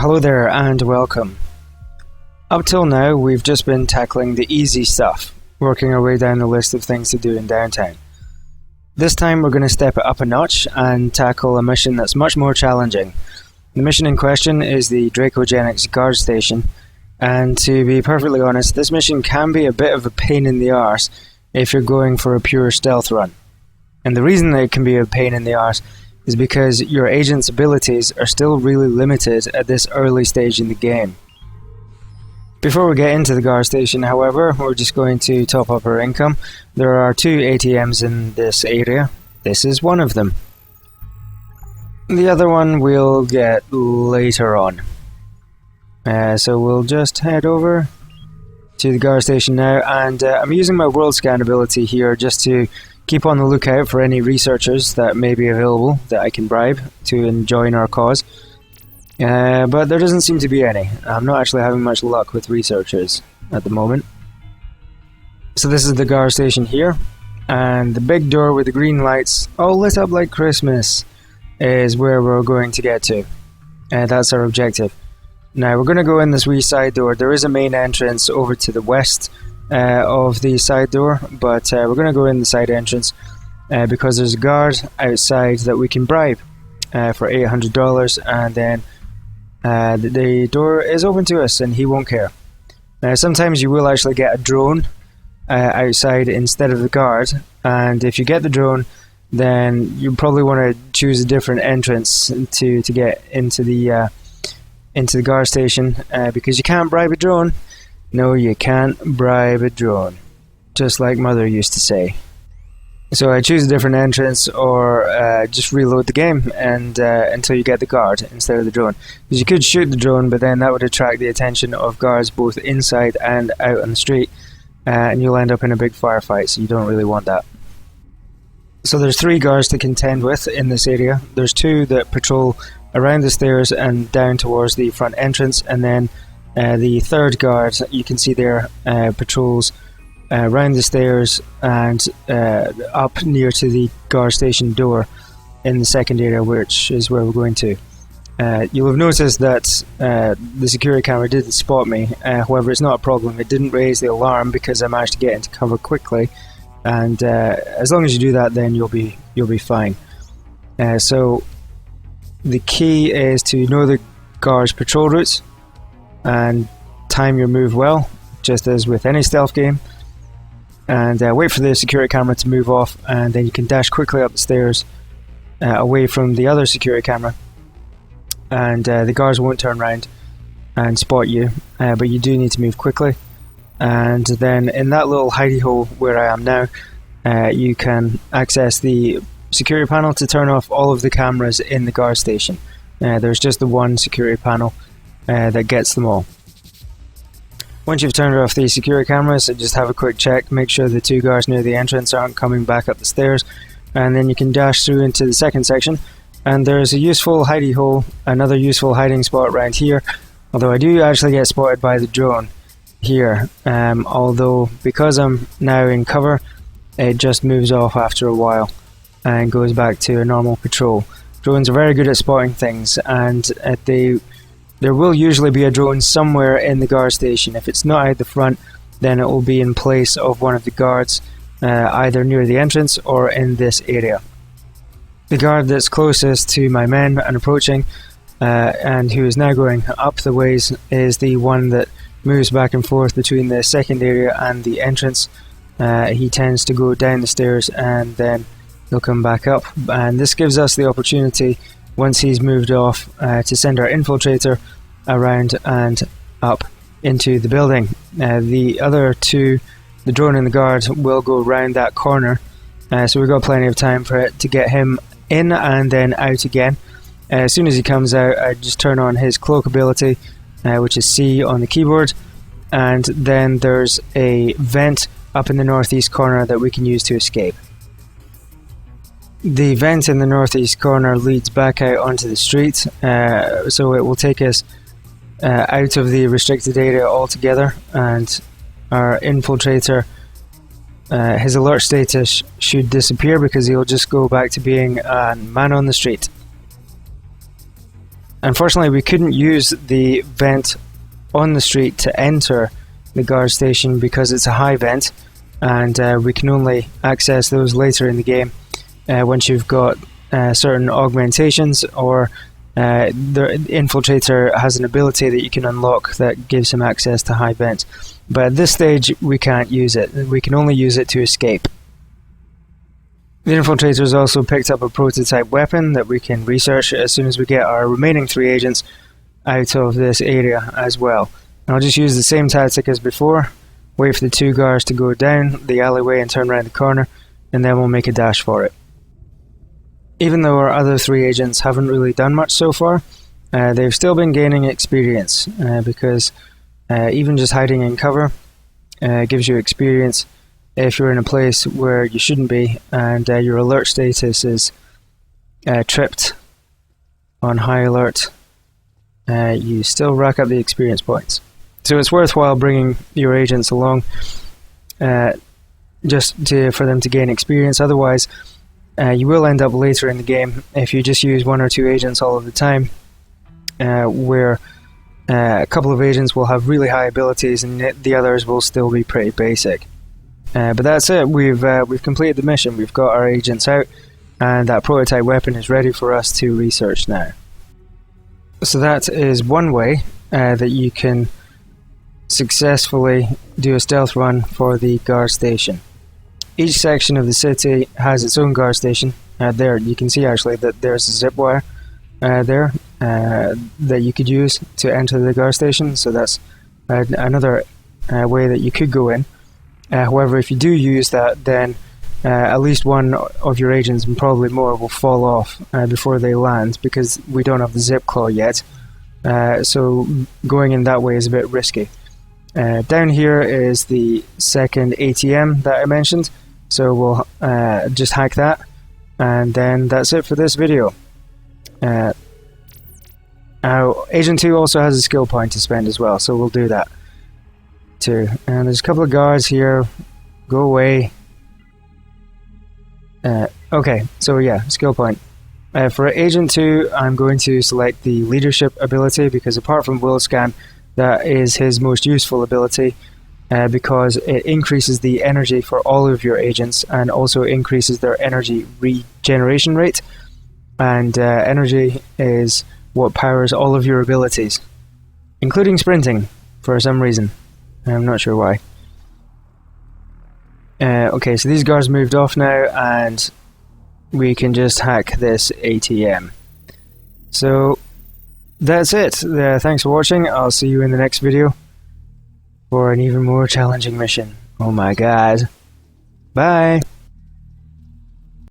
Hello there and welcome. Up till now we've just been tackling the easy stuff, working our way down the list of things to do in downtown. This time we're going to step it up a notch and tackle a mission that's much more challenging. The mission in question is the Dracogenics guard station, and to be perfectly honest, this mission can be a bit of a pain in the arse if you're going for a pure stealth run. And the reason that it can be a pain in the arse is because your agent's abilities are still really limited at this early stage in the game. Before we get into the guard station, however, we're just going to top up our income. There are 2 ATMs in this area. This is one of them. The other one we'll get later on. So we'll just head over to the guard station now, and I'm using my world scan ability here just to keep on the lookout for any researchers that may be available that I can bribe to join our cause. But there doesn't seem to be any. I'm not actually having much luck with researchers at the moment. So this is the guard station here, and the big door with the green lights all lit up like Christmas is where we're going to get to. That's our objective. Now we're going to go in this wee side door. There is a main entrance over to the west of the side door, but we're going to go in the side entrance because there's a guard outside that we can bribe for $800, and then the door is open to us and he won't care. Sometimes you will actually get a drone outside instead of the guard, and if you get the drone, then you probably want to choose a different entrance to get into the guard station because you can't bribe a drone. No, you can't bribe a drone, just like Mother used to say. So I choose a different entrance, or just reload the game and until you get the guard instead of the drone. Because you could shoot the drone, but then that would attract the attention of guards both inside and out on the street, and you'll end up in a big firefight, so you don't really want that. So there's 3 guards to contend with in this area. There's 2 that patrol around the stairs and down towards the front entrance, and then the third guard, you can see there, patrols around the stairs and up near to the guard station door in the second area, which is where we're going to. You'll have noticed that the security camera didn't spot me, however it's not a problem. It didn't raise the alarm because I managed to get into cover quickly, and as long as you do that, then you'll be fine. So the key is to know the guard's patrol routes and time your move well, just as with any stealth game, and wait for the security camera to move off, and then you can dash quickly up the stairs away from the other security camera, and the guards won't turn around and spot you, but you do need to move quickly. And then in that little hidey hole where I am now, you can access the security panel to turn off all of the cameras in the guard station. There's just the one security panel that gets them all. Once you've turned off the security cameras, just have a quick check, make sure the 2 guards near the entrance aren't coming back up the stairs, and then you can dash through into the second section. And there's a useful hidey hole, another useful hiding spot around here, although I do actually get spotted by the drone here, although because I'm now in cover, it just moves off after a while and goes back to a normal patrol. Drones are very good at spotting things, and there will usually be a drone somewhere in the guard station. If it's not out the front, then it will be in place of one of the guards, either near the entrance or in this area. The guard that's closest to my men and approaching, and who is now going up the ways, is the one that moves back and forth between the second area and the entrance. He tends to go down the stairs and then he'll come back up, and this gives us the opportunity, once he's moved off, to send our infiltrator around and up into the building. The other 2, the drone and the guard, will go round that corner, so we've got plenty of time for it to get him in and then out again. As soon as he comes out, I just turn on his cloak ability, which is C on the keyboard, and then there's a vent up in the northeast corner that we can use to escape. The vent in the northeast corner leads back out onto the street, so it will take us out of the restricted area altogether, and our infiltrator, his alert status should disappear because he'll just go back to being a man on the street. Unfortunately, we couldn't use the vent on the street to enter the guard station because it's a high vent, and we can only access those later in the game once you've got certain augmentations, or the infiltrator has an ability that you can unlock that gives him access to high vent. But at this stage we can't use it. We can only use it to escape. The infiltrator's also picked up a prototype weapon that we can research as soon as we get our remaining 3 agents out of this area as well. And I'll just use the same tactic as before, wait for the 2 guards to go down the alleyway and turn around the corner, and then we'll make a dash for it. Even though our other 3 agents haven't really done much so far, they've still been gaining experience, because even just hiding in cover gives you experience if you're in a place where you shouldn't be and your alert status is tripped on high alert. You still rack up the experience points. So it's worthwhile bringing your agents along just for them to gain experience. Otherwise, you will end up later in the game if you just use 1 or 2 agents all of the time, where a couple of agents will have really high abilities and the others will still be pretty basic. But that's it. We've completed the mission. We've got our agents out, and that prototype weapon is ready for us to research now. So that is one way that you can successfully do a stealth run for the guard station. Each section of the city has its own guard station. There you can see actually that there's a zip wire there that you could use to enter the guard station, so that's another way that you could go in. However, if you do use that, then at least one of your agents, and probably more, will fall off before they land, because we don't have the zip claw yet. So going in that way is a bit risky. Down here is the second ATM that I mentioned, so we'll just hack that, and then that's it for this video. Agent 2 also has a skill point to spend as well, so we'll do that too. And there's a couple of guards here. Go away. Okay, so yeah, skill point. For Agent 2, I'm going to select the leadership ability, because apart from Will Scan, that is his most useful ability, because it increases the energy for all of your agents and also increases their energy regeneration rate. And energy is what powers all of your abilities, including sprinting, for some reason. I'm not sure why. Okay, so these guards moved off now, and we can just hack this ATM. So that's it. Thanks for watching. I'll see you in the next video for an even more challenging mission. Oh my god. Bye!